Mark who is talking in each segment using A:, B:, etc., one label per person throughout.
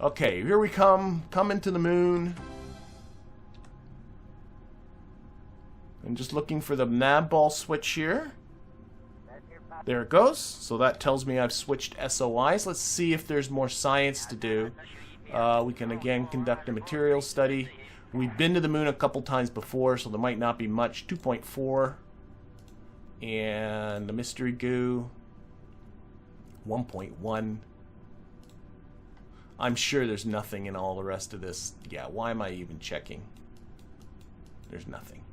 A: Okay, here we come. Coming to the moon. I'm just looking for the Navball switch here. There it goes. So that tells me I've switched SOIs. Let's see if there's more science to do. We can again conduct a material study. We've been to the moon a couple times before, so there might not be much. 2.4. And the mystery goo. 1.1. I'm sure there's nothing in all the rest of this. Yeah, why am I even checking? There's nothing.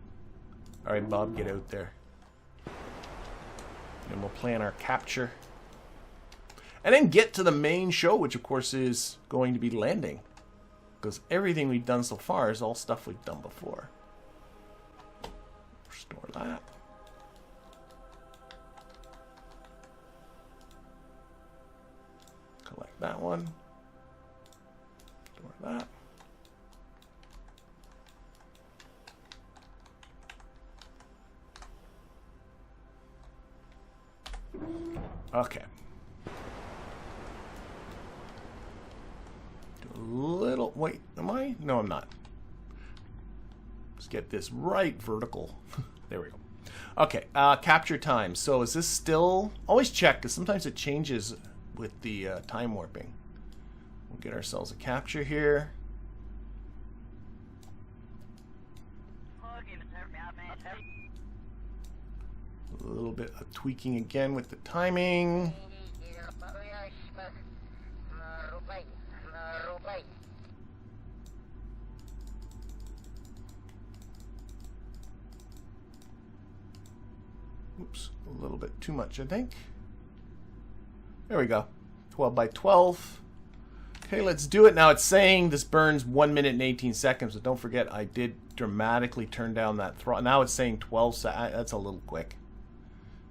A: Alright, Bob, get out there. And we'll plan our capture. And then get to the main show, which of course is going to be landing. Because everything we've done so far is all stuff we've done before. Restore that. Collect that one. Restore that. Okay. Do a little... Wait, am I? No, I'm not. Let's get this right vertical. There we go. Okay, capture time. So is this still... Always check, because sometimes it changes with the time warping. We'll get ourselves a capture here. A little bit of tweaking again with the timing. Oops, a little bit too much, I think. There we go. 12 by 12. Okay, let's do it. Now it's saying this burns 1 minute and 18 seconds, but don't forget I did dramatically turn down that throttle. Now it's saying 12 seconds. That's a little quick.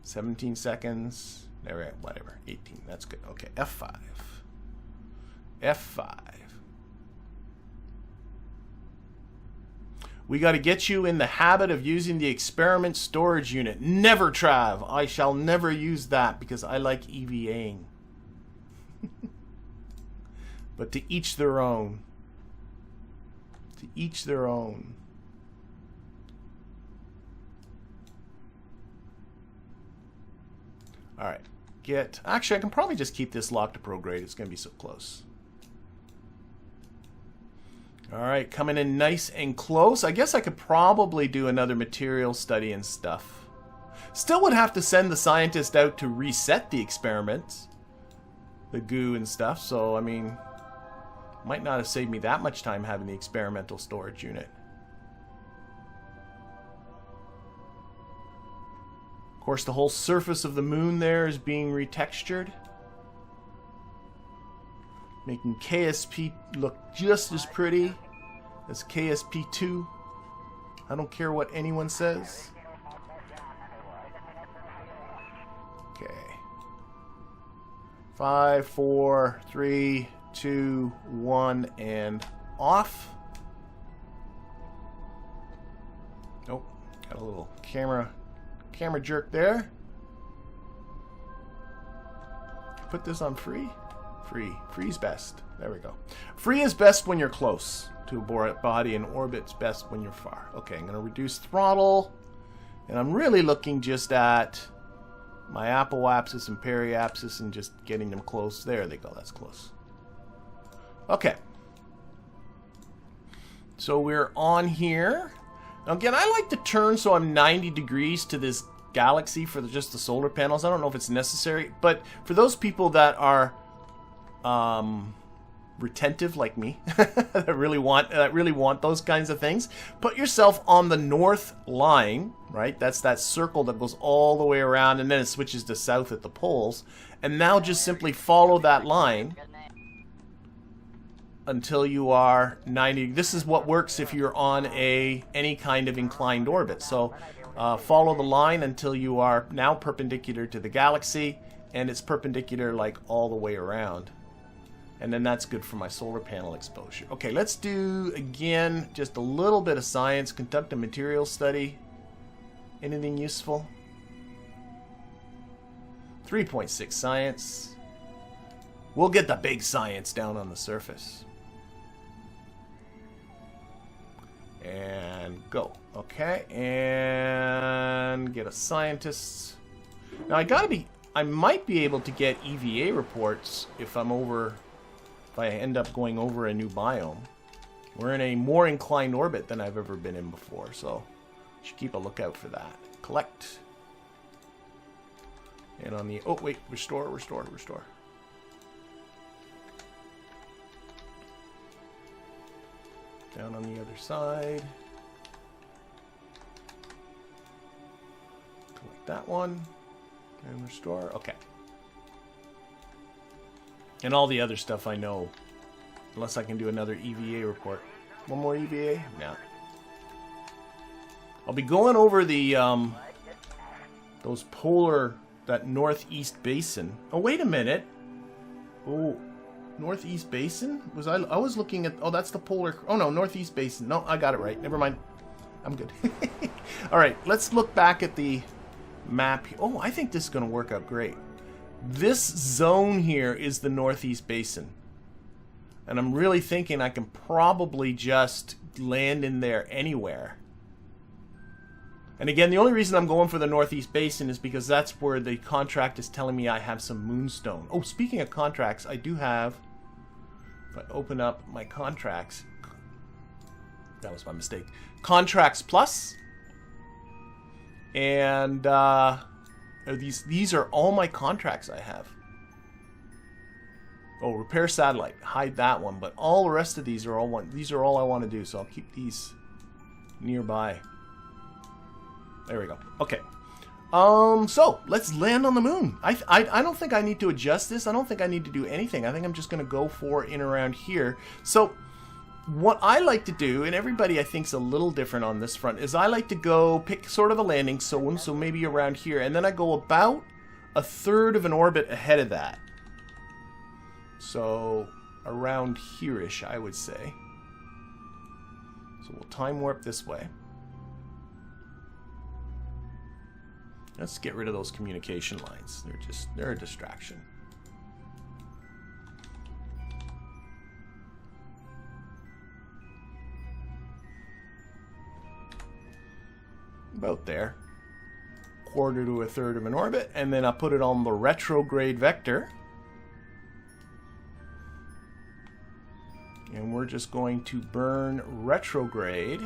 A: 17 seconds. There, whatever. 18. That's good. Okay, F5. F5. We got to get you in the habit of using the experiment storage unit. Never, Trav. I shall never use that because I like EVAing. But to each their own. To each their own. Alright. Get... Actually, I can probably just keep this locked to prograde. It's going to be so close. Alright, coming in nice and close. I guess I could probably do another material study and stuff. Still would have to send the scientist out to reset the experiments. The goo and stuff. So, I mean... Might not have saved me that much time having the experimental storage unit. Of course, the whole surface of the moon there is being retextured. Making KSP look just as pretty as KSP2. I don't care what anyone says. Okay. 5, 4, 3, 2, 1, and off. Nope. Got a little camera jerk there. Put this on free. Free's best. There we go. Free is best when you're close to a body, and orbit's best when you're far. Okay, I'm going to reduce throttle, and I'm really looking just at my apoapsis and periapsis and just getting them close. There they go. That's close. Okay. So we're on here. Now again, I like to turn so I'm 90 degrees to this galaxy for just the solar panels. I don't know if it's necessary, but for those people that are retentive like me, that really want those kinds of things, put yourself on the north line, right? That's that circle that goes all the way around, and then it switches to south at the poles. And now just simply follow that line until you are 90. This is what works if you're on any kind of inclined orbit. So follow the line until you are now perpendicular to the galaxy, and it's perpendicular like all the way around. And then that's good for my solar panel exposure. Okay, let's do, again, just a little bit of science. Conduct a material study. Anything useful? 3.6 science. We'll get the big science down on the surface. And go. Okay, and get a scientist. Now I might be able to get EVA reports if I end up going over a new biome. We're in a more inclined orbit than I've ever been in before, so should keep a lookout for that. Collect. And on the, oh wait, restore. Down on the other side. Collect that one. And restore. Okay. And all the other stuff I know. Unless I can do another EVA report. One more EVA? No. I'll be going over the, those polar, that northeast basin. Oh, wait a minute. Oh, northeast basin? I was looking at, oh, that's the polar, oh no, northeast basin. No, I got it right. Never mind. I'm good. All right, let's look back at the map. Oh, I think this is going to work out great. This zone here is the northeast basin. And I'm really thinking I can probably just land in there anywhere. And again, the only reason I'm going for the northeast basin is because that's where the contract is telling me I have some moonstone. Oh, speaking of contracts, I do have, if I open up my contracts, that was my mistake, Contracts Plus. And these are all my contracts I have. Oh, repair satellite, hide that one, but all the rest of these are all one. These are all I want to do, so I'll keep these nearby. There we go. Okay. So let's land on the moon. I don't think I need to adjust this. I don't think I need to do anything. I think I'm just going to go for in around here. So what I like to do, and everybody I think is a little different on this front, is I like to go pick sort of a landing zone, so maybe around here, and then I go about a third of an orbit ahead of that. So around here-ish, I would say. So we'll time warp this way. Let's get rid of those communication lines. They're a distraction. About there. Quarter to a third of an orbit, and then I'll put it on the retrograde vector. And we're just going to burn retrograde.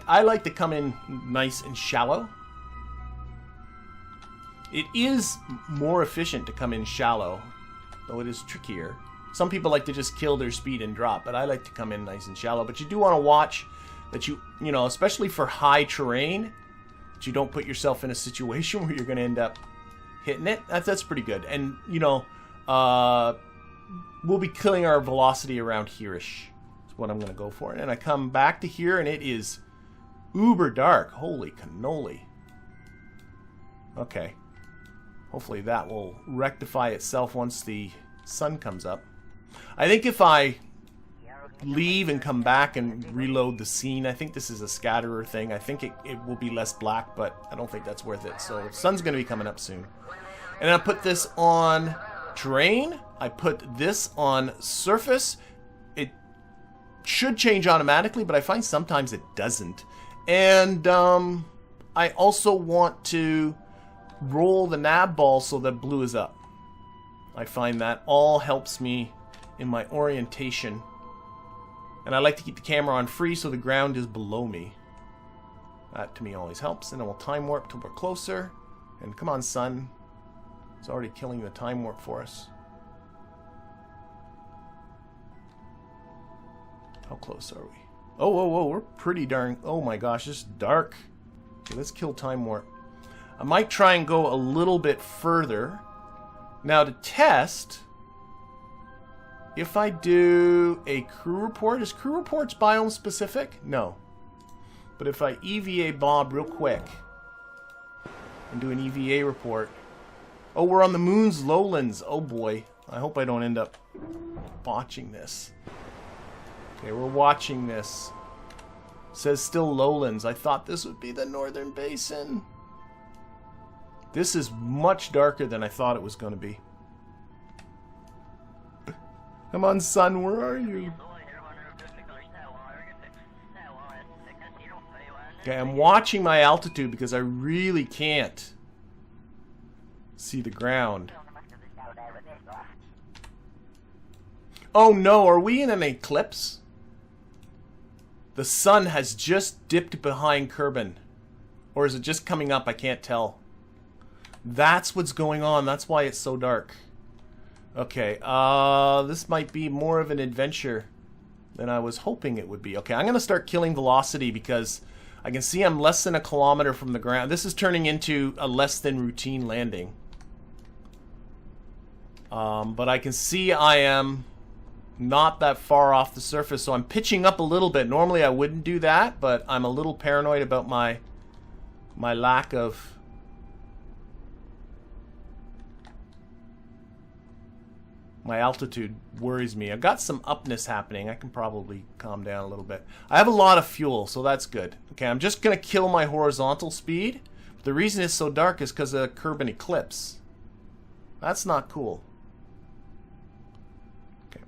A: I like to come in nice and shallow. It is more efficient to come in shallow, though it is trickier. Some people like to just kill their speed and drop, but I like to come in nice and shallow. But you do want to watch that you know, especially for high terrain, that you don't put yourself in a situation where you're going to end up hitting it. That's pretty good. And, you know, we'll be killing our velocity around here-ish. That's what I'm going to go for. And I come back to here, and it is uber dark. Holy cannoli. Okay. Hopefully that will rectify itself once the sun comes up. I think if I leave and come back and reload the scene, I think this is a scatterer thing. I think it will be less black, but I don't think that's worth it. So the sun's going to be coming up soon. And I put this on terrain. I put this on surface. It should change automatically, but I find sometimes it doesn't. And I also want to roll the Navball so that blue is up. I find that all helps me in my orientation. And I like to keep the camera on free so the ground is below me. That to me always helps. And then we'll time warp till we're closer. And come on, sun. It's already killing the time warp for us. How close are we? Oh, whoa, whoa, we're pretty darn... Oh my gosh, this is dark. Okay, let's kill time warp. I might try and go a little bit further. Now to test, if I do a crew report, is crew reports biome specific? No. But if I EVA Bob real quick and do an EVA report. Oh, we're on the moon's lowlands. Oh boy. I hope I don't end up botching this. Okay, we're watching this. It says still lowlands. I thought this would be the northern basin. This is much darker than I thought it was going to be. Come on, sun, where are you? Okay, I'm watching my altitude because I really can't see the ground. Oh no, are we in an eclipse? The sun has just dipped behind Kerbin. Or is it just coming up? I can't tell. That's what's going on. That's why it's so dark. Okay, this might be more of an adventure than I was hoping it would be. Okay, I'm going to start killing velocity because I can see I'm less than a kilometer from the ground. This is turning into a less than routine landing. But I can see I am not that far off the surface, so I'm pitching up a little bit. Normally I wouldn't do that, but I'm a little paranoid about my lack of... My altitude worries me. I've got some upness happening. I can probably calm down a little bit. I have a lot of fuel, so that's good. Okay, I'm just going to kill my horizontal speed. The reason it's so dark is because of Kerbin eclipse. That's not cool. Okay.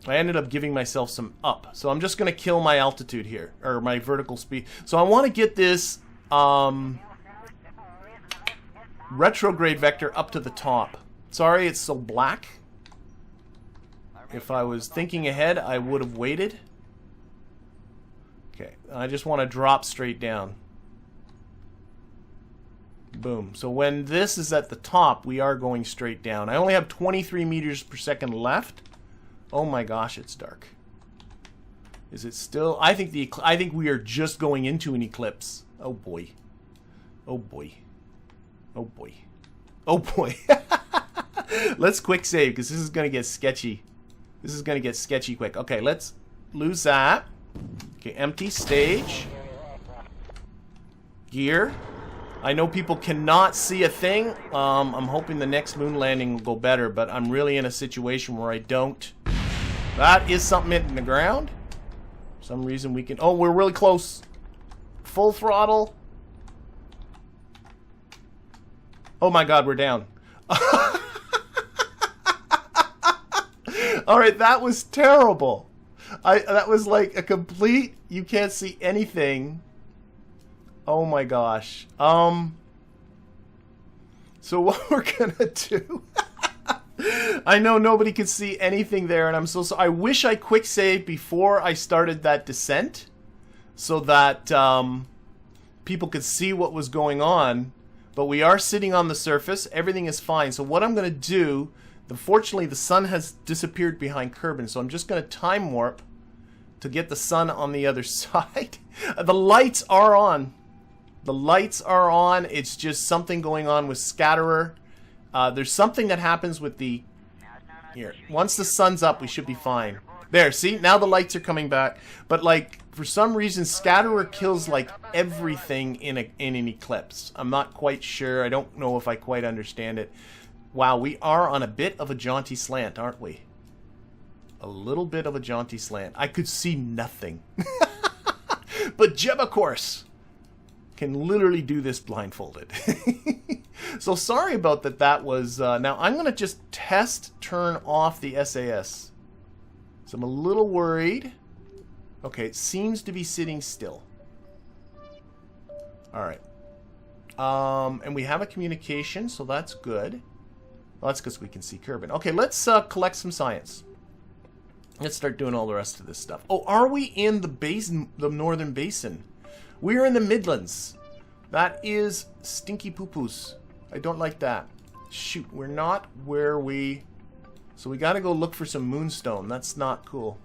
A: I ended up giving myself some up. So I'm just going to kill my altitude here, or my vertical speed. So I want to get this retrograde vector up to the top. Sorry it's so black. If I was thinking ahead, I would have waited. Okay, I just want to drop straight down. Boom. So when this is at the top, we are going straight down. I only have 23 meters per second left. Oh my gosh, it's dark. Is it still? I think we are just going into an eclipse. Oh boy. Oh boy. Oh boy. Oh boy. Let's quick save because this is going to get sketchy. This is going to get sketchy quick. Okay, let's lose that. Okay, empty stage. Gear. I know people cannot see a thing. I'm hoping the next moon landing will go better, but I'm really in a situation where I don't. That is something hitting the ground. For some reason we can... Oh, we're really close. Full throttle. Oh my god, we're down. Alright, that was terrible. That was like a complete... You can't see anything. Oh my gosh. So what we're gonna do... I know nobody could see anything there, and I'm so sorry. I wish I quick saved before I started that descent, so that people could see what was going on. But we are sitting on the surface. Everything is fine. So what I'm gonna do... Unfortunately, the sun has disappeared behind Kerbin, so I'm just going to time warp to get the sun on the other side. The lights are on. The lights are on. It's just something going on with Scatterer. There's something that happens with the... Here. Once the sun's up, we should be fine. There, see? Now the lights are coming back. But, like, for some reason, Scatterer kills, like, everything in an eclipse. I'm not quite sure. I don't know if I quite understand it. Wow, we are on a bit of a jaunty slant, aren't we? A little bit of a jaunty slant. I could see nothing. But Jeb, of course, can literally do this blindfolded. So sorry about that. That was... now, I'm going to just turn off the SAS. So I'm a little worried. Okay, it seems to be sitting still. Alright. And we have a communication, so that's good. Well, that's because we can see Kerbin. Okay, let's collect some science. Let's start doing all the rest of this stuff. Oh, are we in the basin, the northern basin? We're in the Midlands. That is stinky poo-poos. I don't like that. Shoot, we're not where we... So we gotta go look for some moonstone. That's not cool.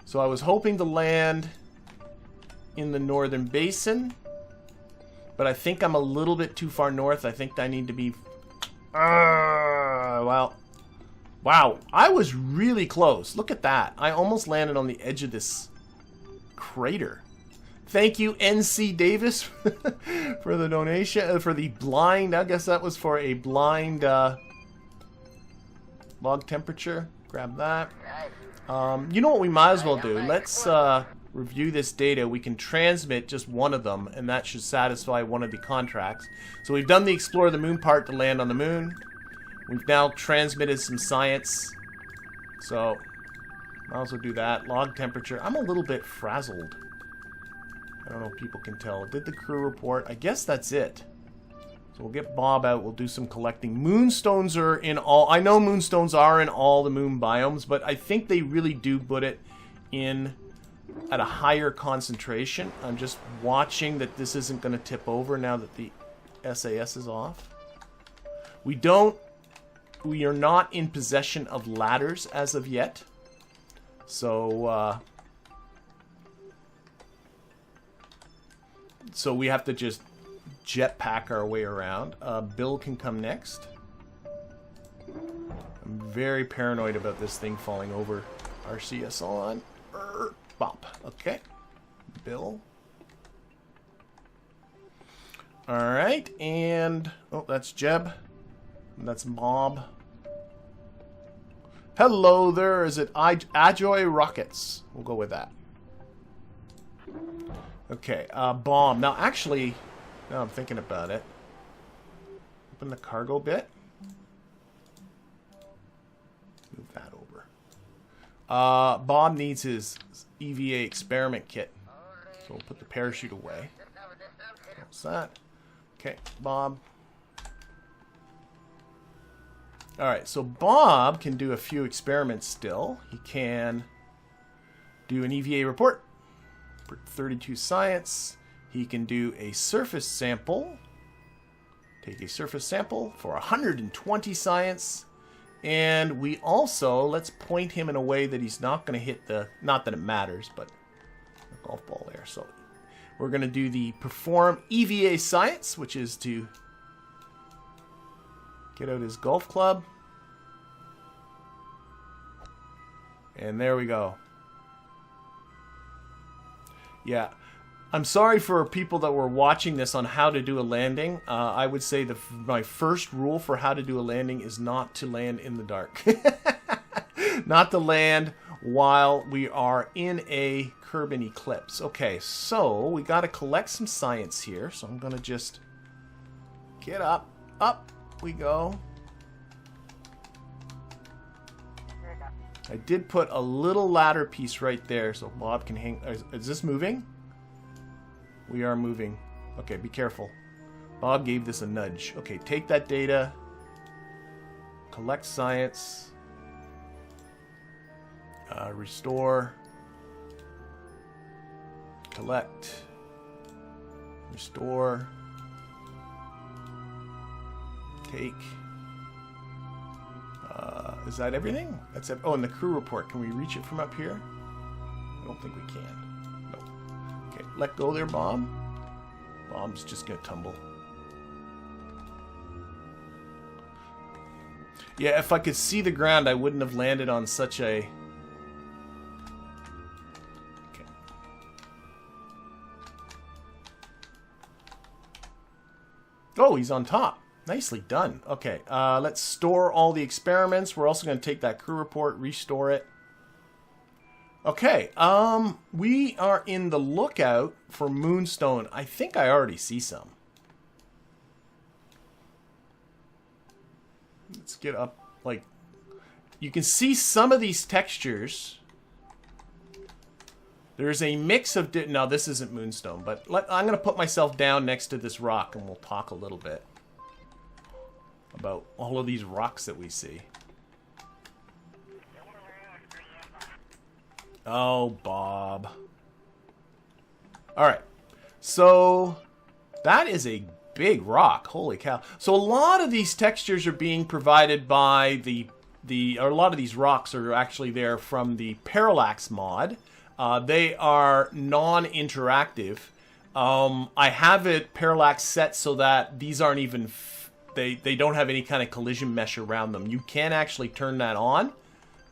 A: So I was hoping to land in the northern basin. But I think I'm a little bit too far north. I think I need to be... well. Wow. I was really close. Look at that. I almost landed on the edge of this crater. Thank you, NC Davis, for the donation. For the blind... I guess that was for a blind log temperature. Grab that. You know what we might as well do? Let's review this data, we can transmit just one of them, and that should satisfy one of the contracts. So we've done the explore the moon part to land on the moon. We've now transmitted some science. So I'll also do that. Log temperature. I'm a little bit frazzled. I don't know if people can tell. Did the crew report? I guess that's it. So we'll get Bob out. We'll do some collecting. Moonstones are in all... I know moonstones are in all the moon biomes, but I think they really do put it in at a higher concentration. I'm just watching that this isn't going to tip over now that the SAS is off. We are not in possession of ladders as of yet. So, so we have to just jetpack our way around. Bill can come next. I'm very paranoid about this thing falling over. RCS on. Bop. Okay. Bill. Alright, and... oh, that's Jeb. And that's Bob. Hello there. Is it Ajoy Rockets? We'll go with that. Okay, Bob. Now, actually, now I'm thinking about it. Open the cargo bit. Move that over. Bob needs his EVA experiment kit. So we'll put the parachute away. What's that? Okay, Bob. Alright, so Bob can do a few experiments still. He can do an EVA report for 32 science. He can do a surface sample. Take a surface sample for 120 science. And we also, let's point him in a way that he's not going to hit the, not that it matters, but a golf ball there. So we're going to do the perform EVA science, which is to get out his golf club. And there we go. Yeah. I'm sorry for people that were watching this on how to do a landing. I would say my first rule for how to do a landing is not to land in the dark. Not to land while we are in a Kerbin eclipse. Okay, so we got to collect some science here. So I'm going to just get up. Up we go. I did put a little ladder piece right there so Bob can hang. Is this moving? We are moving. Okay, be careful. Bob gave this a nudge. Okay, take that data. Collect science. Restore. Collect. Restore. Take. Is that everything? That's it. Oh, and the crew report. Can we reach it from up here? I don't think we can. No. Okay, let go there, Bob. Bob's just gonna tumble. Yeah, if I could see the ground, I wouldn't have landed on such a... Okay. Oh, he's on top. Nicely done. Okay, let's store all the experiments. We're also going to take that crew report, restore it. Okay, we are in the lookout for Moonstone. I think I already see some. Let's get up, like, you can see some of these textures. There's a mix of, no, this isn't Moonstone, but I'm going to put myself down next to this rock and we'll talk a little bit about all of these rocks that we see. Oh, Bob. Alright. So, that is a big rock. Holy cow. So, a lot of these textures are being provided by or a lot of these rocks are actually there from the Parallax mod. They are non-interactive. I have it Parallax set so that these aren't even... They don't have any kind of collision mesh around them. You can actually turn that on,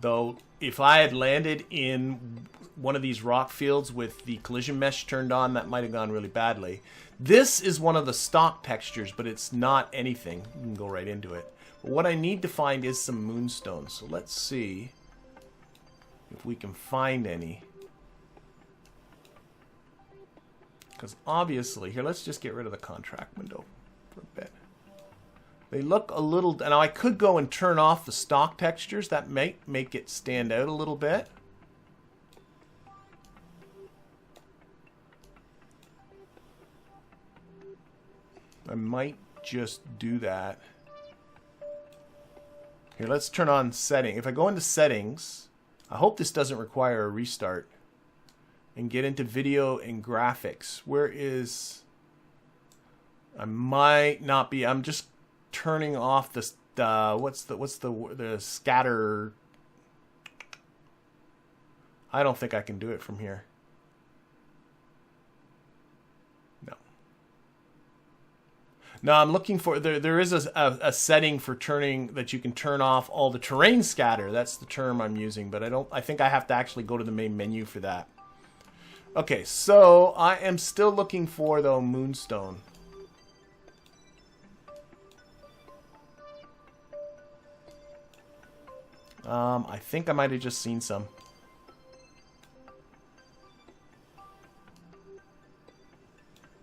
A: though if I had landed in one of these rock fields with the collision mesh turned on, that might have gone really badly. This is one of the stock textures, but it's not anything. You can go right into it. But what I need to find is some moonstones. So let's see if we can find any. Because obviously, here, let's just get rid of the contract window for a bit. They look a little... Now, I could go and turn off the stock textures. That might make it stand out a little bit. I might just do that. Here, let's turn on setting. If I go into settings, I hope this doesn't require a restart. And get into video and graphics. Where is... I might not be... I'm just turning off the... what's the scatter... I don't think I can do it from here. No, I'm looking for... There is a setting for turning... that you can turn off all the terrain scatter. That's the term I'm using. But I think I have to actually go to the main menu for that. Okay, so I am still looking for, though, Moonstone. I think I might have just seen some.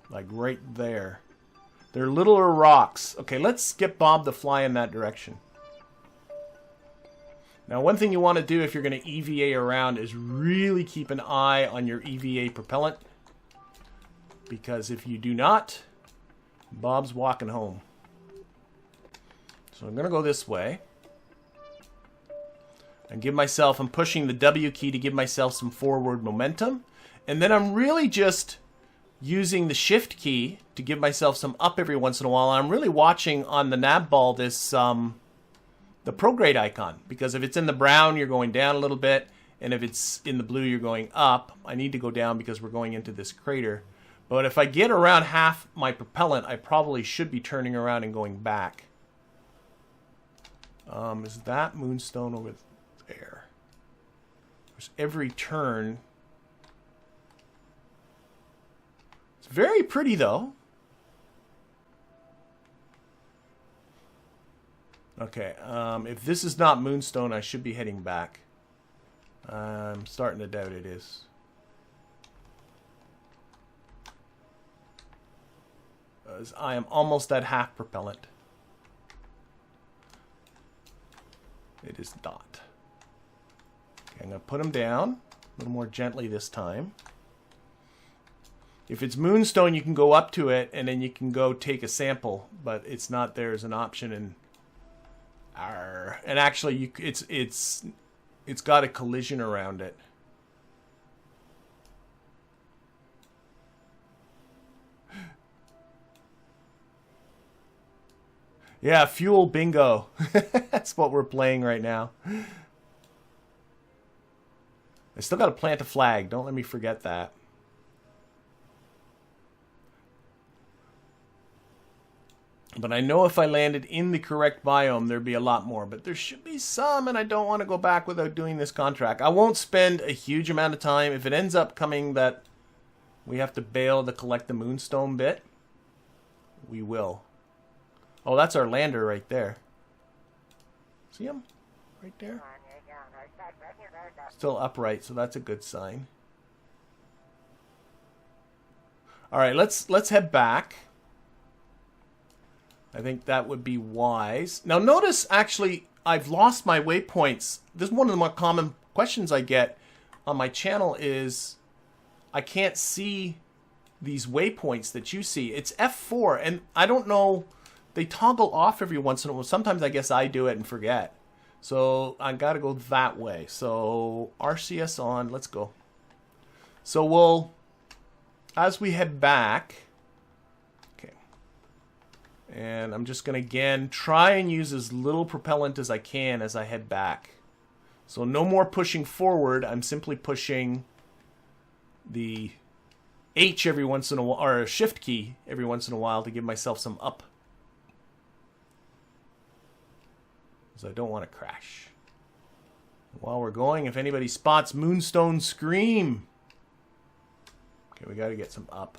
A: Like right there. They're littler rocks. Okay, let's get Bob to fly in that direction. Now, one thing you want to do if you're going to EVA around is really keep an eye on your EVA propellant. Because if you do not, Bob's walking home. So I'm going to go this way. And give myself, I'm pushing the W key to give myself some forward momentum. And then I'm really just using the shift key to give myself some up every once in a while. And I'm really watching on the Navball this... the prograde icon, because if it's in the brown, you're going down a little bit, and if it's in the blue, you're going up. I need to go down because we're going into this crater. But if I get around half my propellant, I probably should be turning around and going back. Is that Moonstone over there? There's every turn. It's very pretty, though. Okay, if this is not Moonstone, I should be heading back. I'm starting to doubt it is. As I am almost at half propellant. It is not. Okay, I'm going to put them down a little more gently this time. If it's Moonstone, you can go up to it, and then you can go take a sample, but it's not there as an option in... And actually, it's got a collision around it. Yeah, fuel bingo. That's what we're playing right now. I still got to plant a flag. Don't let me forget that. But I know if I landed in the correct biome, there'd be a lot more. But there should be some, and I don't want to go back without doing this contract. I won't spend a huge amount of time. If it ends up coming that we have to bail to collect the Moonstone bit, we will. Oh, that's our lander right there. See him? Right there? Still upright, so that's a good sign. Alright, let's head back. I think that would be wise. Now notice, actually, I've lost my waypoints. This is one of the more common questions I get on my channel is I can't see these waypoints that you see. It's F4, and I don't know, they toggle off every once in a while. Sometimes I guess I do it and forget. So I gotta go that way. So RCS on, let's go. So we'll, as we head back... And I'm just going to, again, try and use as little propellant as I can as I head back. So no more pushing forward. I'm simply pushing the H every once in a while, or shift key every once in a while to give myself some up. Because I don't want to crash. While we're going, if anybody spots Moonstone, scream. Okay, we got to get some up.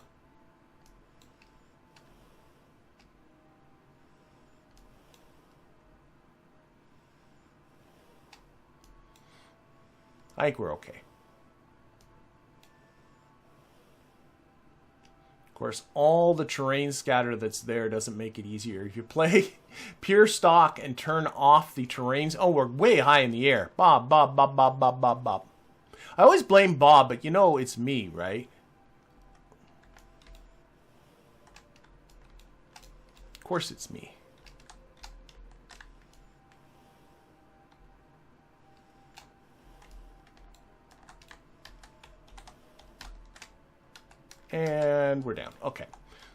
A: I think we're okay. Of course, all the terrain scatter that's there doesn't make it easier. If you play pure stock and turn off the terrains... Oh, we're way high in the air. Bob, Bob, Bob, Bob, Bob, Bob, Bob. I always blame Bob, but you know it's me, right? Of course it's me. And we're down. Okay.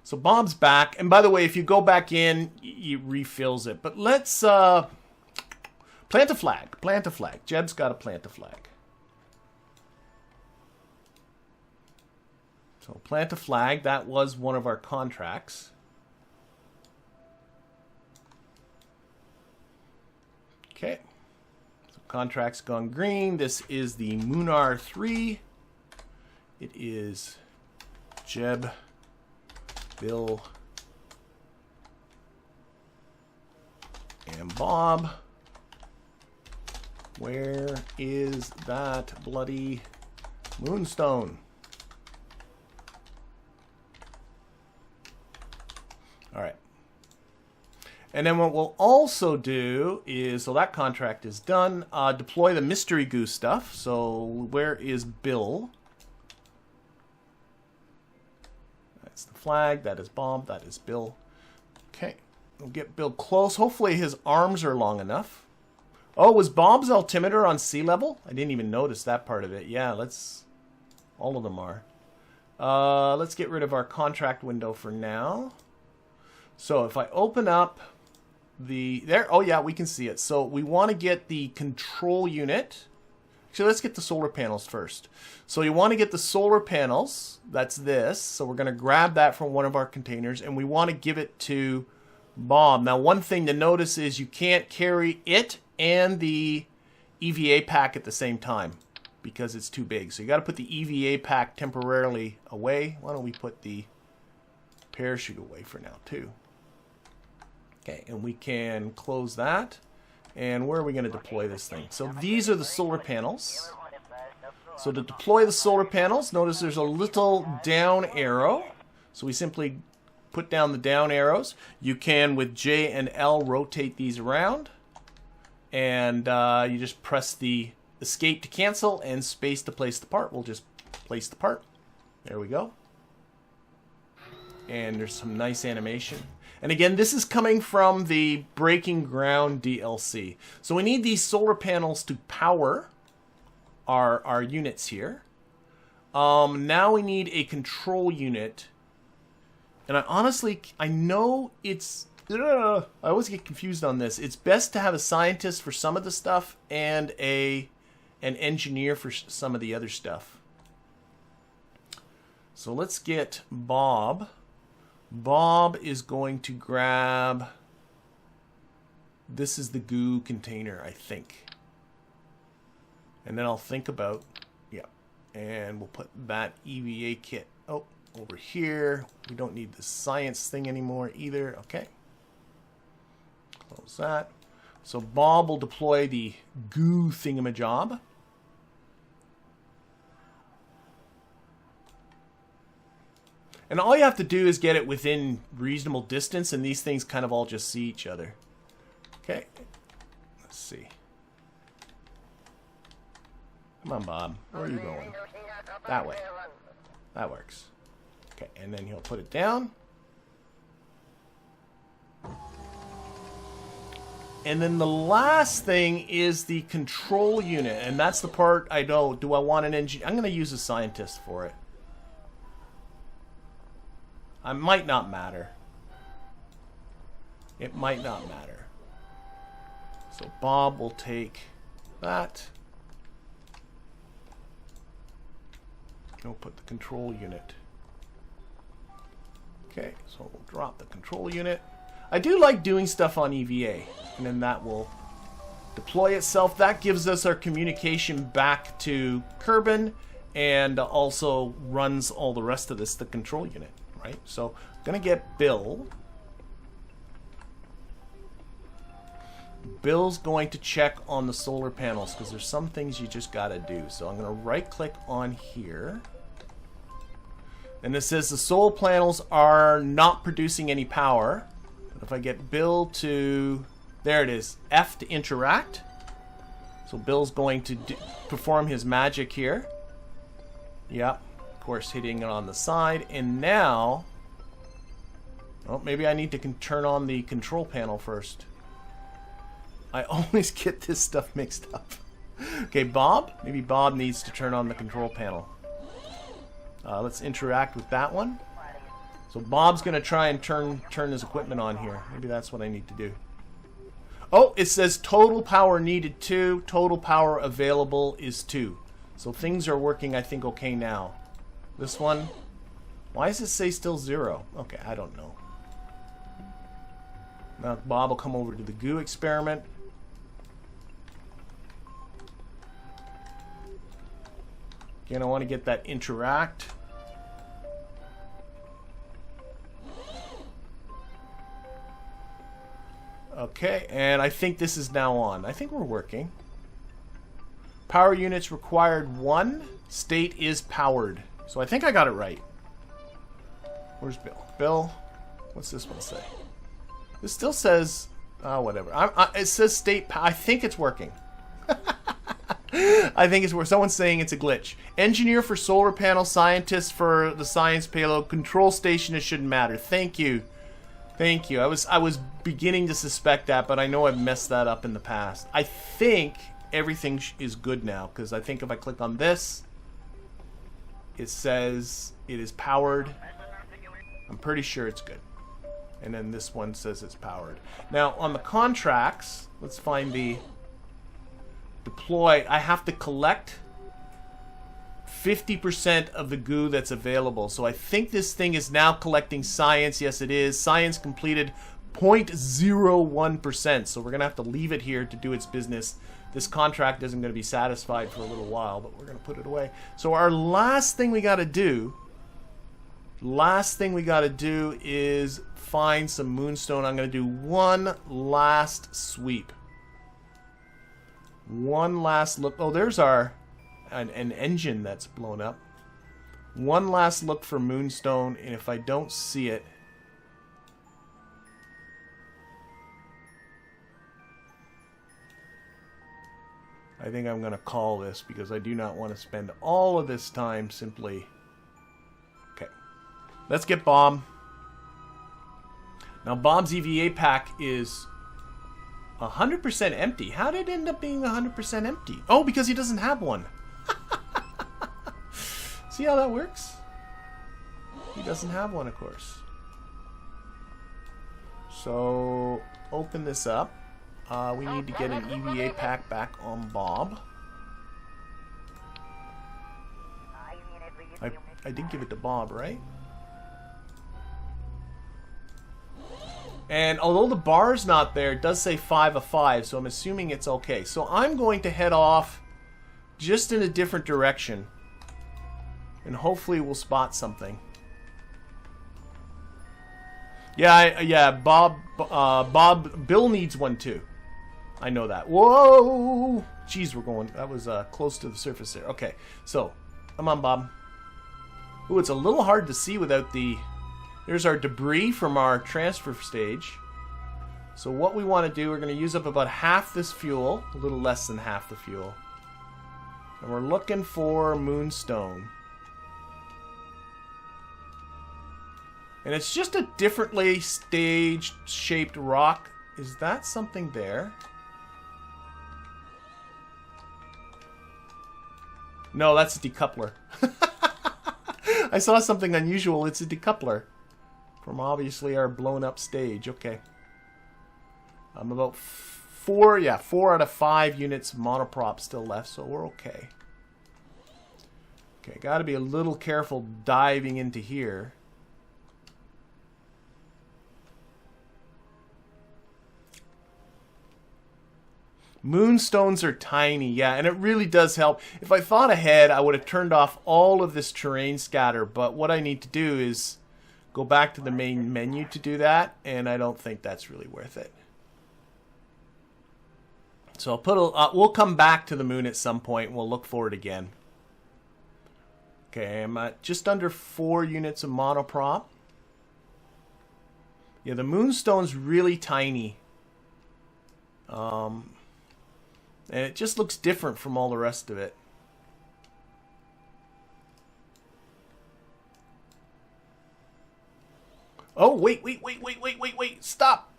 A: So Bob's back. And by the way, if you go back in, it refills it. But let's plant a flag. Plant a flag. Jeb's got to plant a flag. So plant a flag. That was one of our contracts. Okay. So contract's gone green. This is the Munar 3. It is Jeb, Bill, and Bob. Where is that bloody moonstone? All right. And then what we'll also do is, so that contract is done, deploy the mystery goo stuff. So where is Bill? That's the flag. That is Bob. That is Bill. Okay. We'll get Bill close. Hopefully his arms are long enough. Oh, was Bob's altimeter on sea level? I didn't even notice that part of it. Yeah, let's... All of them are. Let's get rid of our contract window for now. So if I open up the... There. Oh, yeah, we can see it. So we want to get the control unit. Actually, let's get the solar panels first. So you want to get the solar panels. That's this. So we're going to grab that from one of our containers. And we want to give it to Bob. Now, one thing to notice is you can't carry it and the EVA pack at the same time because it's too big. So you got to put the EVA pack temporarily away. Why don't we put the parachute away for now too? Okay, and we can close that. And where are we going to deploy this thing? So these are the solar panels. So to deploy the solar panels, notice there's a little down arrow. So we simply put down the down arrows. You can, with J and L, rotate these around. And you just press the escape to cancel and space to place the part. We'll just place the part. There we go. And there's some nice animation. And again, this is coming from the Breaking Ground DLC. So we need these solar panels to power our units here. Now we need a control unit. And I know it's... I always get confused on this. It's best to have a scientist for some of the stuff and an engineer for some of the other stuff. So let's get Bob. Bob is going to grab... This is the goo container, I think. And then I'll think about... Yeah. And we'll put that EVA kit over here. We don't need the science thing anymore either. Okay. Close that. So Bob will deploy the goo thingamajob. And all you have to do is get it within reasonable distance, and these things kind of all just see each other. Okay. Let's see. Come on, Bob. Where are you going? That way. That works. Okay, and then he'll put it down. And then the last thing is the control unit, and that's the part I don't... Do I want an engineer? I'm going to use a scientist for it. It might not matter. It might not matter. So Bob will take that. We'll put the control unit. Okay, so we'll drop the control unit. I do like doing stuff on EVA, and then that will deploy itself. That gives us our communication back to Kerbin, and also runs all the rest of this, the control unit. Right? So I'm going to get Bill. Bill's going to check on the solar panels because there's some things you just got to do. So I'm going to right click on here. And it says the solar panels are not producing any power. But if I get Bill to... There it is. F to interact. So Bill's going to perform his magic here. Yep. Of course, hitting it on the side. And now... Oh, maybe I need to turn on the control panel first. I always get this stuff mixed up. Okay, Bob. Maybe Bob needs to turn on the control panel. Let's interact with that one. So Bob's going to try and turn his equipment on here. Maybe that's what I need to do. Oh, it says total power needed 2. Total power available is 2. So things are working, I think, okay now. This one, why does it say still 0? Okay, I don't know. Now Bob will come over to the goo experiment. Again, I want to get that interact. Okay, and I think this is now on. I think we're working. Power units required 1. State is powered. So I think I got it right. Where's Bill? Bill, what's this one say? This still says, whatever. It says state. I think it's working. I think it's where someone's saying it's a glitch. Engineer for solar panel, scientist for the science payload, control station. It shouldn't matter. Thank you. Thank you. I was beginning to suspect that, but I know I've messed that up in the past. I think everything is good now, because I think if I click on this, it says it is powered. I'm pretty sure it's good. And then this one says it's powered. Now, on the contracts, let's find the deploy. I have to collect 50% of the goo that's available. So I think this thing is now collecting science. Yes, it is. Science completed 0.01%. So we're going to have to leave it here to do its business. This contract isn't going to be satisfied for a little while, but we're going to put it away. So our last thing we got to do, is find some moonstone. I'm going to do one last sweep. One last look. Oh, there's our an engine that's blown up. One last look for moonstone, and if I don't see it, I think I'm going to call this, because I do not want to spend all of this time simply... Okay. Let's get Bob. Now, Bob's EVA pack is 100% empty. How did it end up being 100% empty? Oh, because he doesn't have one. See how that works? He doesn't have one, of course. So, open this up. We need to get an EVA pack back on Bob. I did give it to Bob, right? And although the bar's not there, it does say 5 of 5, so I'm assuming it's okay. So I'm going to head off just in a different direction. And hopefully we'll spot something. Yeah, Bill needs one too. I know that. Whoa! Jeez, that was close to the surface there. Okay, so, come on, Bob. Ooh, it's a little hard to see without the... There's our debris from our transfer stage. So what we want to do, we're going to use up about half this fuel. A little less than half the fuel. And we're looking for moonstone. And it's just a differently stage-shaped rock. Is that something there? No, that's a decoupler. I saw something unusual. It's a decoupler. From obviously our blown up stage. Okay. I'm about 4 out of 5 units of monoprop still left, so we're okay. Okay, gotta be a little careful diving into here. Moonstones are tiny, yeah, and it really does help. If I thought ahead, I would have turned off all of this terrain scatter, but what I need to do is go back to the main menu to do that, and I don't think that's really worth it. So I'll put we'll come back to the moon at some point, and we'll look for it again. Okay, I'm at just under 4 units of monoprop. Yeah, the Moonstone's really tiny. And it just looks different from all the rest of it. Oh, wait. Stop.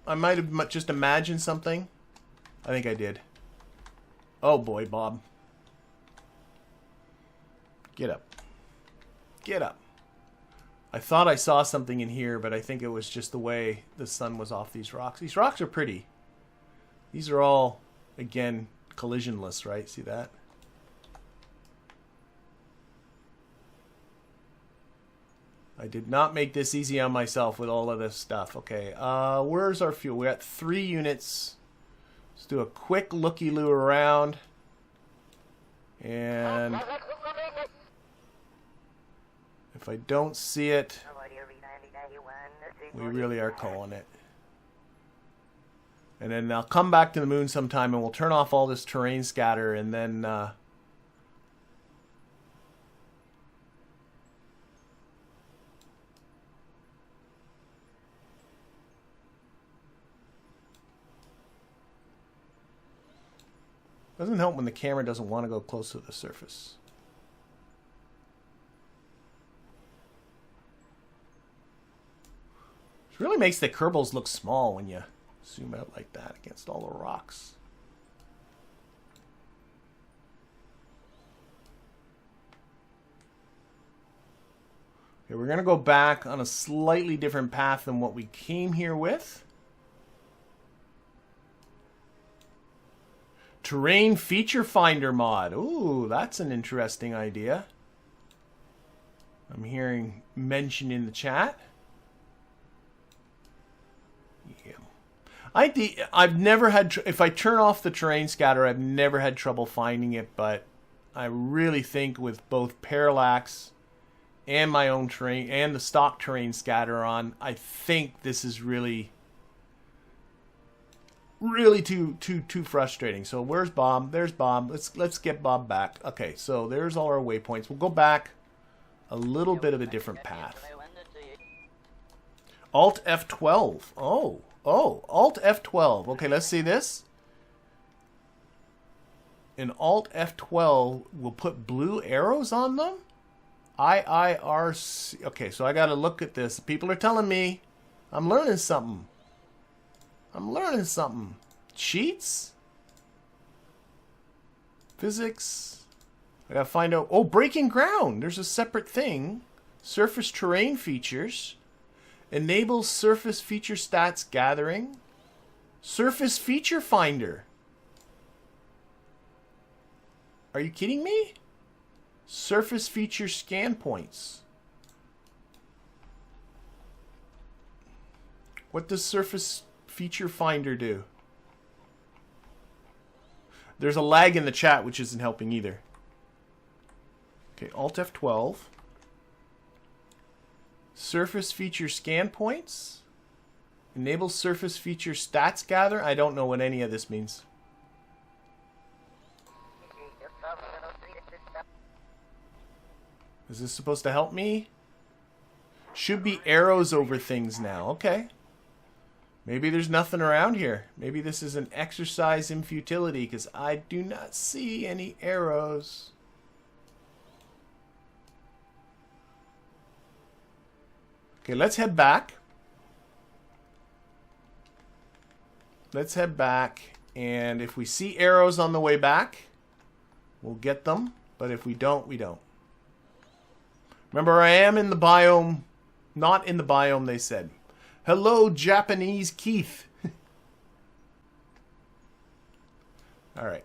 A: I might have just imagined something. I think I did. Oh boy, Bob. Get up. Get up. I thought I saw something in here, but I think it was just the way the sun was off these rocks. These rocks are pretty. These are all, again, collisionless, right? See that? I did not make this easy on myself with all of this stuff. Okay, where's our fuel? We're at 3 units. Let's do a quick looky-loo around. And if I don't see it, we really are calling it. And then I'll come back to the moon sometime and we'll turn off all this terrain scatter and then... Doesn't help when the camera doesn't want to go close to the surface. It really makes the Kerbals look small when you zoom out like that against all the rocks. Okay, we're going to go back on a slightly different path than what we came here with. Terrain Feature Finder mod. Ooh, that's an interesting idea. I'm hearing mention in the chat. Yeah. I've never had... If I turn off the terrain scatter, I've never had trouble finding it, but I really think with both Parallax and my own terrain and the stock terrain scatter on, I think this is really too frustrating. So where's Bob? There's Bob. Let's get Bob back. Okay, so there's all our waypoints. We'll go back a little bit of a different path. Alt F12. Oh, Alt F12. Okay, let's see this. In Alt F12, we'll put blue arrows on them. IIRC. Okay, so I got to look at this. People are telling me I'm learning something. Cheats? Physics? I gotta find out. Oh, breaking ground. There's a separate thing. Surface terrain features. Enables surface feature stats gathering. Surface feature finder. Are you kidding me? Surface feature scan points. What does surface feature finder do? There's a lag in the chat which isn't helping either. Okay, Alt F12. Surface feature scan points. Enable surface feature stats gather. I don't know what any of this means. Is this supposed to help me? Should be arrows over things now. Okay. Maybe there's nothing around here. Maybe this is an exercise in futility because I do not see any arrows. Okay, let's head back. Let's head back. And if we see arrows on the way back, we'll get them. But if we don't, we don't. Remember, I am in the biome. Not in the biome, they said. Hello, Japanese Keith. All right.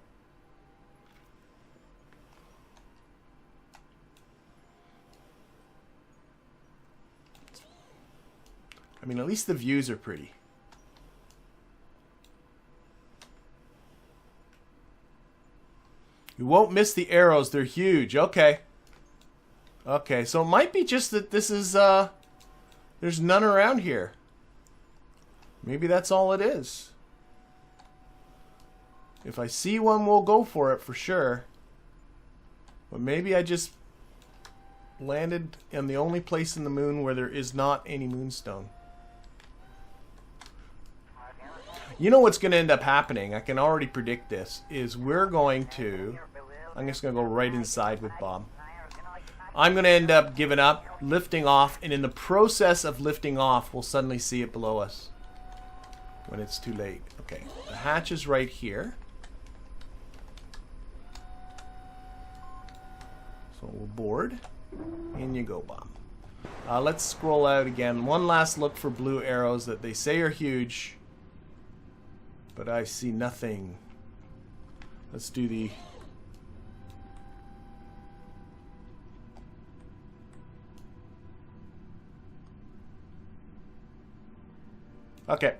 A: I mean, at least the views are pretty. You won't miss the arrows. They're huge. Okay. Okay, so it might be just that this is, there's none around here. Maybe that's all it is. If I see one, we'll go for it for sure. But maybe I just landed in the only place in the moon where there is not any moonstone. You know what's going to end up happening, I can already predict this, is we're going to... I'm just going to go right inside with Bob. I'm going to end up giving up, lifting off, and in the process of lifting off, we'll suddenly see it below us when it's too late. Okay, the hatch is right here. So we'll board. In you go, Bob. Let's scroll out again. One last look for blue arrows that they say are huge, but I see nothing. Let's do the... Okay.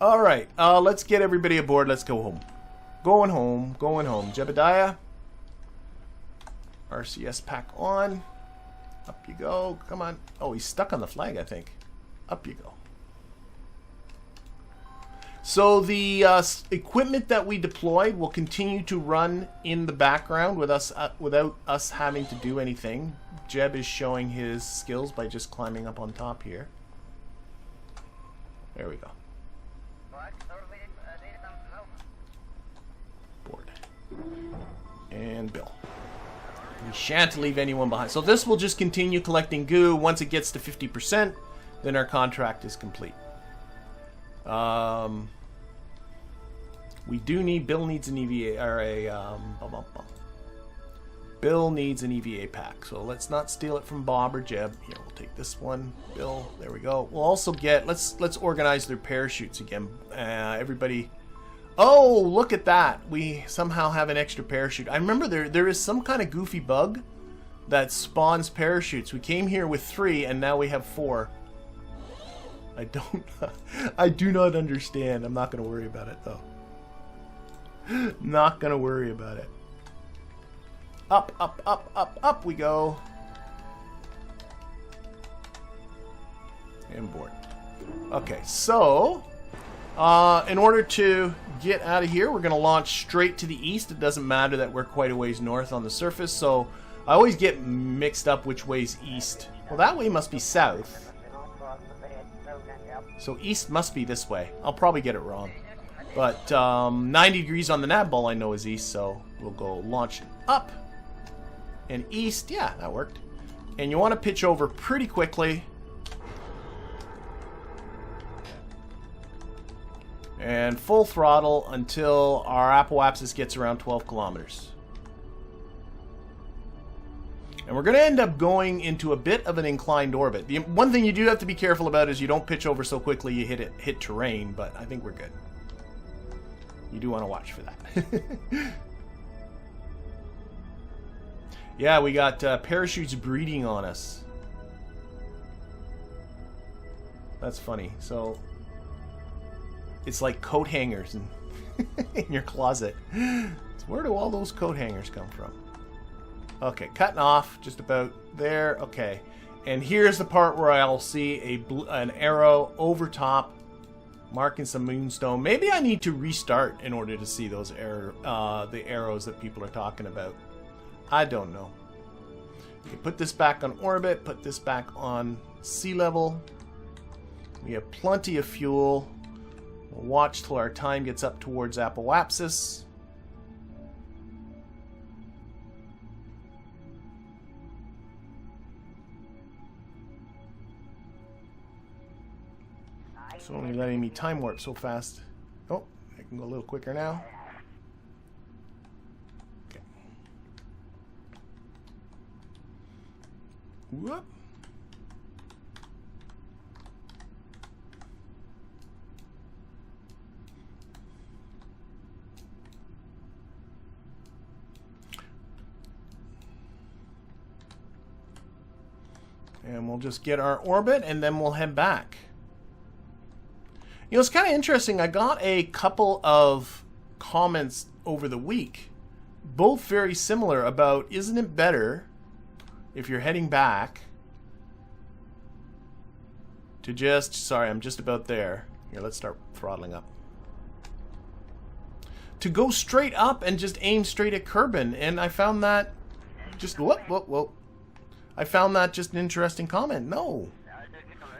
A: Alright, let's get everybody aboard. Let's go home. Going home, going home. Jebediah. RCS pack on. Up you go. Come on. Oh, he's stuck on the flag, I think. Up you go. So the equipment that we deployed will continue to run in the background with us without us having to do anything. Jeb is showing his skills by just climbing up on top here. There we go. Board. And Bill. We shan't leave anyone behind. So this will just continue collecting goo. Once it gets to 50%, then our contract is complete. We do need... Bill needs an EVA, or a... Bill needs an EVA pack, so let's not steal it from Bob or Jeb. Here, we'll take this one. Bill, there we go. We'll also get... Let's organize their parachutes again. Everybody... Oh, look at that. We somehow have an extra parachute. I remember there is some kind of goofy bug that spawns parachutes. We came here with 3, and now we have 4. I do not understand. I'm not going to worry about it, though. Not going to worry about it. Up, up, up, up, up we go. And board. Okay, so... in order to get out of here, we're going to launch straight to the east. It doesn't matter that we're quite a ways north on the surface, so I always get mixed up which way's east. Well, that way must be south. So east must be this way. I'll probably get it wrong. But 90 degrees on the Navball I know is east, so we'll go launch up and east. Yeah, that worked. And you want to pitch over pretty quickly. And full throttle until our apoapsis gets around 12 kilometers. And we're going to end up going into a bit of an inclined orbit. The one thing you do have to be careful about is you don't pitch over so quickly you hit terrain, but I think we're good. You do want to watch for that. Yeah, we got parachutes breeding on us. That's funny. So... It's like coat hangers in your closet. So where do all those coat hangers come from? Okay, cutting off just about there. Okay, and here's the part where I'll see an arrow over top marking some moonstone. Maybe I need to restart in order to see those the arrows that people are talking about. I don't know. You can put this back on orbit, put this back on sea level. We have plenty of fuel. We'll watch till our time gets up towards apoapsis. It's only letting me time warp so fast. Oh, I can go a little quicker now. Okay. Whoop. And we'll just get our orbit, and then we'll head back. You know, it's kind of interesting. I got a couple of comments over the week, both very similar, about isn't it better if you're heading back to just... Sorry, I'm just about there. Here, let's start throttling up. to go straight up and just aim straight at Kerbin, and I found that just whoop. I found that just an interesting comment. No.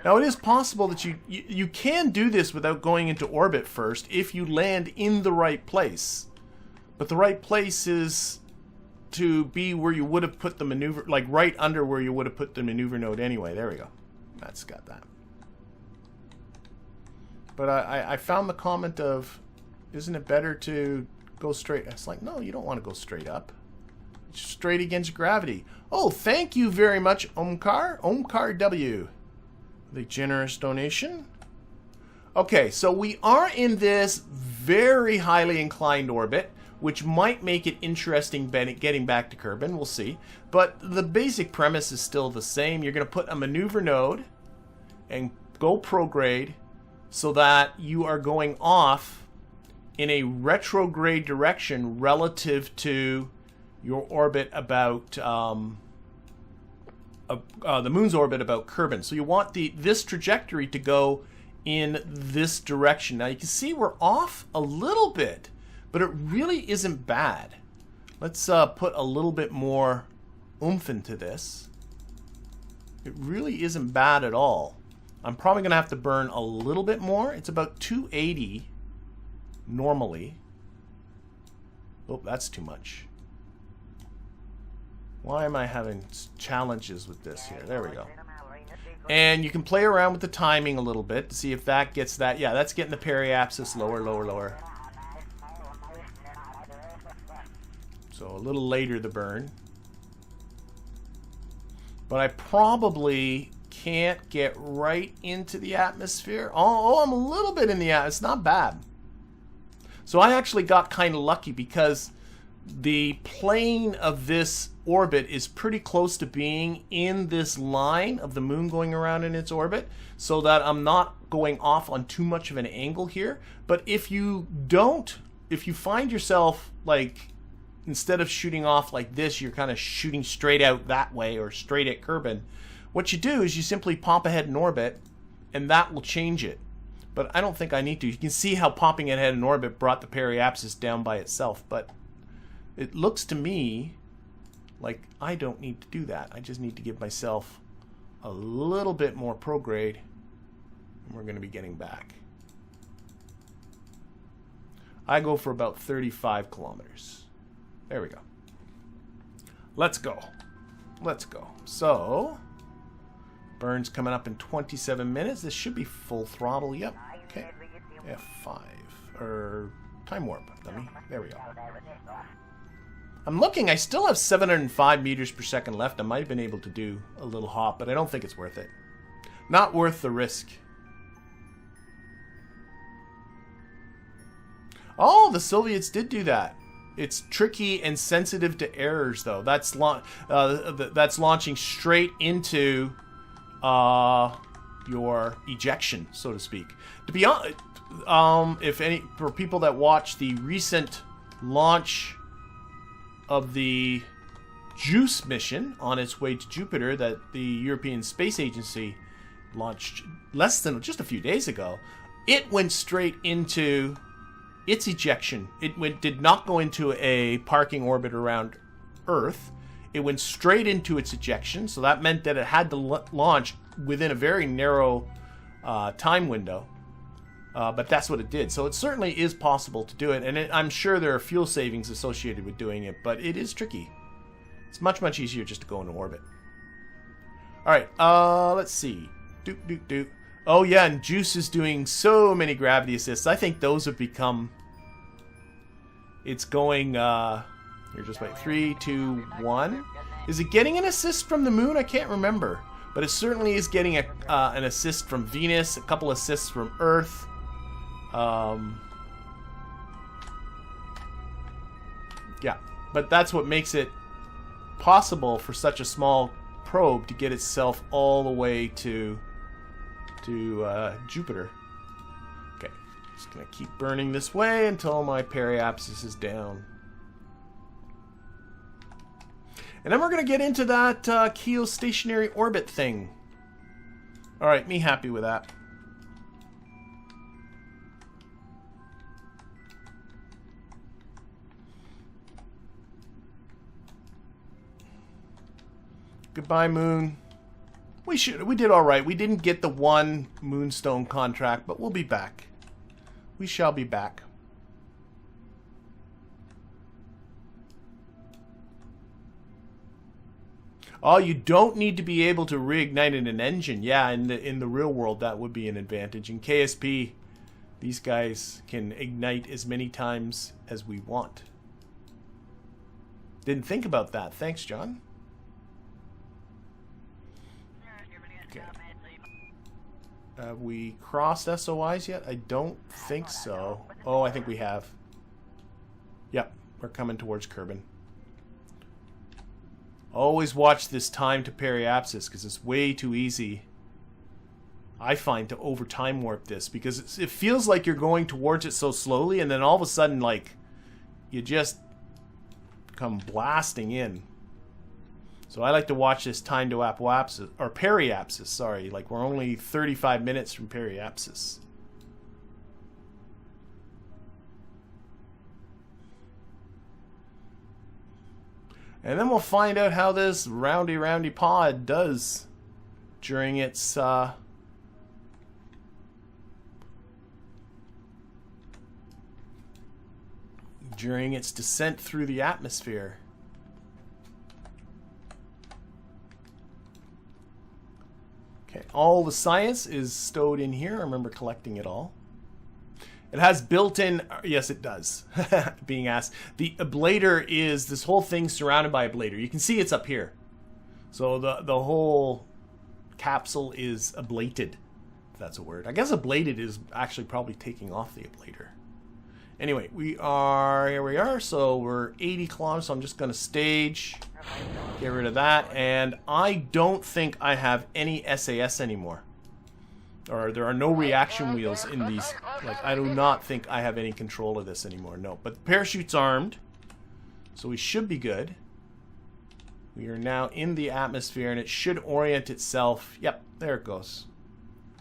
A: Now it is possible that you can do this without going into orbit first if you land in the right place. But the right place is to be where you would have put the maneuver, like right under where you would have put the maneuver node anyway. There we go. That's got that. But I found the comment of, isn't it better to go straight? It's like, no, you don't want to go straight up. Straight against gravity. Oh, thank you very much, Omkar. Omkar W. The generous donation. Okay, so we are in this very highly inclined orbit, which might make it interesting getting back to Kerbin. We'll see. But the basic premise is still the same. You're going to put a maneuver node and go prograde so that you are going off in a retrograde direction relative to your orbit about the moon's orbit about Kerbin. So you want this trajectory to go in this direction. Now you can see we're off a little bit, but it really isn't bad. Let's put a little bit more oomph into this. It really isn't bad at all. I'm probably going to have to burn a little bit more. It's about 280 normally. Oh, that's too much. Why am I having challenges with this here? There we go. And you can play around with the timing a little bit to see if that gets that. Yeah, that's getting the periapsis lower. So a little later the burn. But I probably can't get right into the atmosphere. Oh, I'm a little bit in the atmosphere. It's not bad. So I actually got kind of lucky because the plane of this orbit is pretty close to being in this line of the moon going around in its orbit, so that I'm not going off on too much of an angle here. But if you find yourself, like, instead of shooting off like this, you're kind of shooting straight out that way or straight at Kerbin, what you do is you simply pop ahead in orbit, and that will change it. But I don't think I need to. You can see how popping ahead in orbit brought the periapsis down by itself, but it looks to me like I don't need to do that. I just need to give myself a little bit more prograde, and we're going to be getting back. I go for about 35 kilometers. There we go. Let's go. Let's go. So, burn's coming up in 27 minutes. This should be full throttle. Yep. Okay. F5. Or time warp. There we go. I'm looking. I still have 705 meters per second left. I might have been able to do a little hop, but I don't think it's worth it. Not worth the risk. Oh, the Soviets did do that. It's tricky and sensitive to errors, though. That's launching straight into your ejection, so to speak. To be honest, for people that watch the recent launch of the JUICE mission on its way to Jupiter that the European Space Agency launched just a few days ago, it went straight into its ejection. It did not go into a parking orbit around Earth. It went straight into its ejection, so that meant that it had to launch within a very narrow time window. But that's what it did. So it certainly is possible to do it, and I'm sure there are fuel savings associated with doing it, but it is tricky. It's much, much easier just to go into orbit. Alright, let's see. Oh yeah, and JUICE is doing so many gravity assists. I think those have become... It's going... Here, just wait. 3, 2, 1. Is it getting an assist from the moon? I can't remember. But it certainly is getting an assist from Venus, a couple assists from Earth. Yeah, but that's what makes it possible for such a small probe to get itself all the way to Jupiter. Okay, just gonna keep burning this way until my periapsis is down. And then we're gonna get into that geostationary orbit thing. Alright, me happy with that. Goodbye, Moon. We did all right. We didn't get the one Moonstone contract, but we'll be back. We shall be back. Oh, you don't need to be able to reignite in an engine. Yeah, in the real world, that would be an advantage. In KSP, these guys can ignite as many times as we want. Didn't think about that. Thanks, John. Okay. Have we crossed SOIs yet? I don't think so. Oh, I think we have. Yep, we're coming towards Kerbin. Always watch this time to periapsis because it's way too easy, I find, to over time warp this, because it feels like you're going towards it so slowly, and then all of a sudden, like, you just come blasting in. So I like to watch this time to apoapsis, or periapsis, sorry. Like, we're only 35 minutes from periapsis. And then we'll find out how this roundy pod does during its descent through the atmosphere. Okay, all the science is stowed in here. I remember collecting it all. It has built-in... Yes, it does. Being asked. The ablator is... This whole thing surrounded by ablator. You can see it's up here. So the whole capsule is ablated. If that's a word. I guess ablated is actually probably taking off the ablator. Anyway, here we are. So we're 80 kilometers. So I'm just going to stage. Get rid of that. And I don't think I have any SAS anymore. Or there are no reaction wheels in these. Like, I do not think I have any control of this anymore. No. But the parachute's armed. So we should be good. We are now in the atmosphere, and it should orient itself. Yep, there it goes.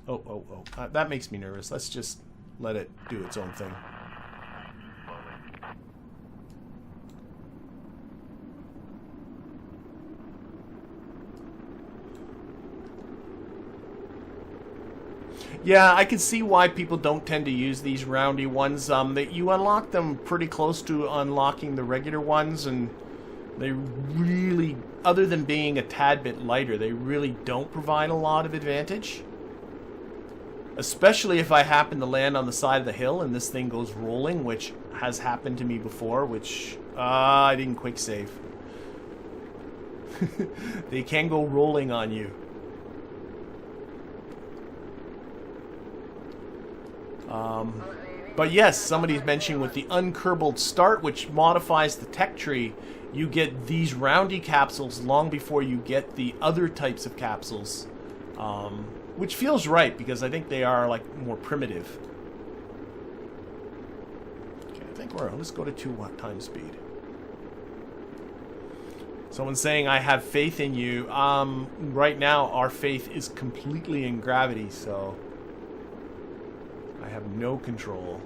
A: Oh. That makes me nervous. Let's just let it do its own thing. Yeah, I can see why people don't tend to use these roundy ones. That you unlock them pretty close to unlocking the regular ones, and they really, other than being a tad bit lighter, they really don't provide a lot of advantage. Especially if I happen to land on the side of the hill and this thing goes rolling, which has happened to me before, which I didn't quick save. They can go rolling on you. But yes, somebody's mentioning with the unkerbal start, which modifies the tech tree, you get these roundy capsules long before you get the other types of capsules. Which feels right, because I think they are, like, more primitive. Okay, I think let's go to 2 times speed. Someone's saying, I have faith in you. Right now, our faith is completely in gravity, so I have no control.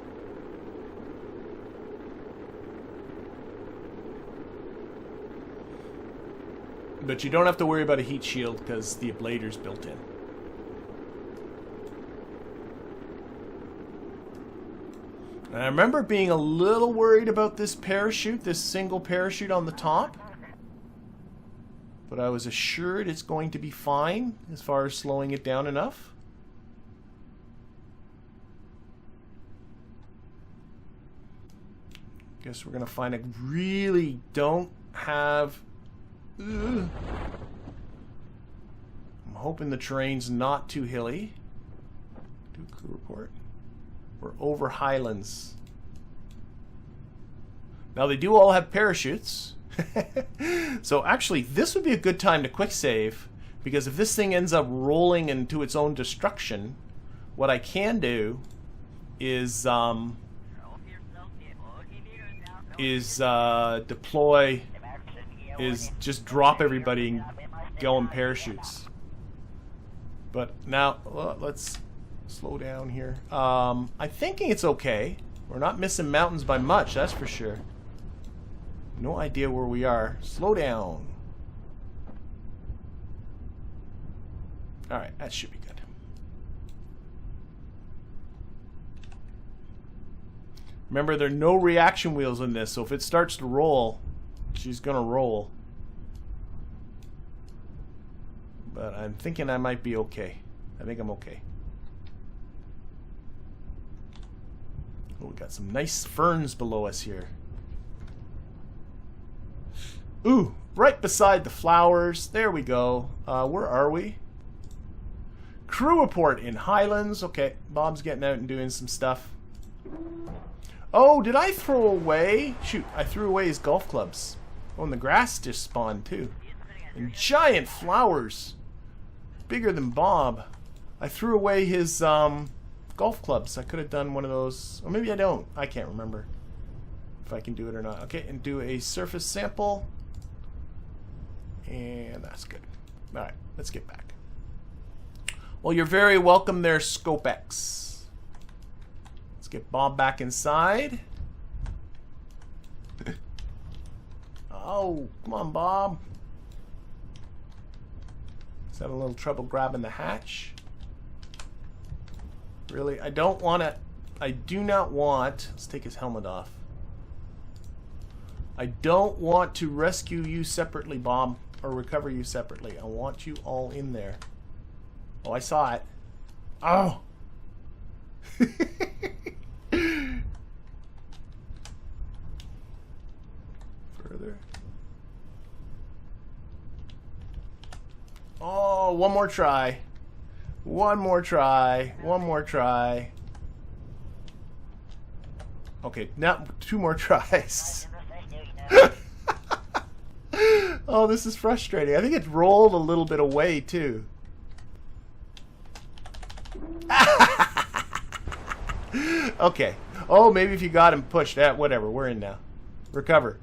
A: But you don't have to worry about a heat shield because the ablator's built in. And I remember being a little worried about this parachute, this single parachute on the top. But I was assured it's going to be fine as far as slowing it down enough. Guess we're going to find I really don't have... I'm hoping the terrain's not too hilly. Do a crew report. We're over highlands. Now they do all have parachutes. So actually this would be a good time to quick save, because if this thing ends up rolling into its own destruction, what I can do is deploy, is just drop everybody and go in parachutes. But now let's slow down here. I'm thinking it's okay. We're not missing mountains by much, that's for sure. No idea where we are. Slow down. Alright, that should be good. Remember, there are no reaction wheels in this, so if it starts to roll, she's gonna roll. But I'm thinking I might be okay. I think I'm okay. Oh, we got some nice ferns below us here. Ooh, right beside the flowers. There we go. Where are we? Crew report in Highlands. Okay, Bob's getting out and doing some stuff. Oh, did I throw away? Shoot, I threw away his golf clubs. Oh, and the grass just spawned too. And giant flowers. Bigger than Bob. I threw away his golf clubs. I could have done one of those. Or maybe I don't. I can't remember if I can do it or not. Okay, and do a surface sample. And that's good. Alright, let's get back. Well, you're very welcome there, ScopeX. Let's get Bob back inside. Oh, come on, Bob. He's having a little trouble grabbing the hatch. Really, I don't want to... I do not want... Let's take his helmet off. I don't want to rescue you separately, Bob. Or recover you separately. I want you all in there. Oh, I saw it. Oh! Further. Oh, one more try. One more try. One more try. Okay, now 2 more tries. Oh, this is frustrating. I think it rolled a little bit away, too. Okay. Oh, maybe if you got him pushed. Whatever. We're in now. Recover.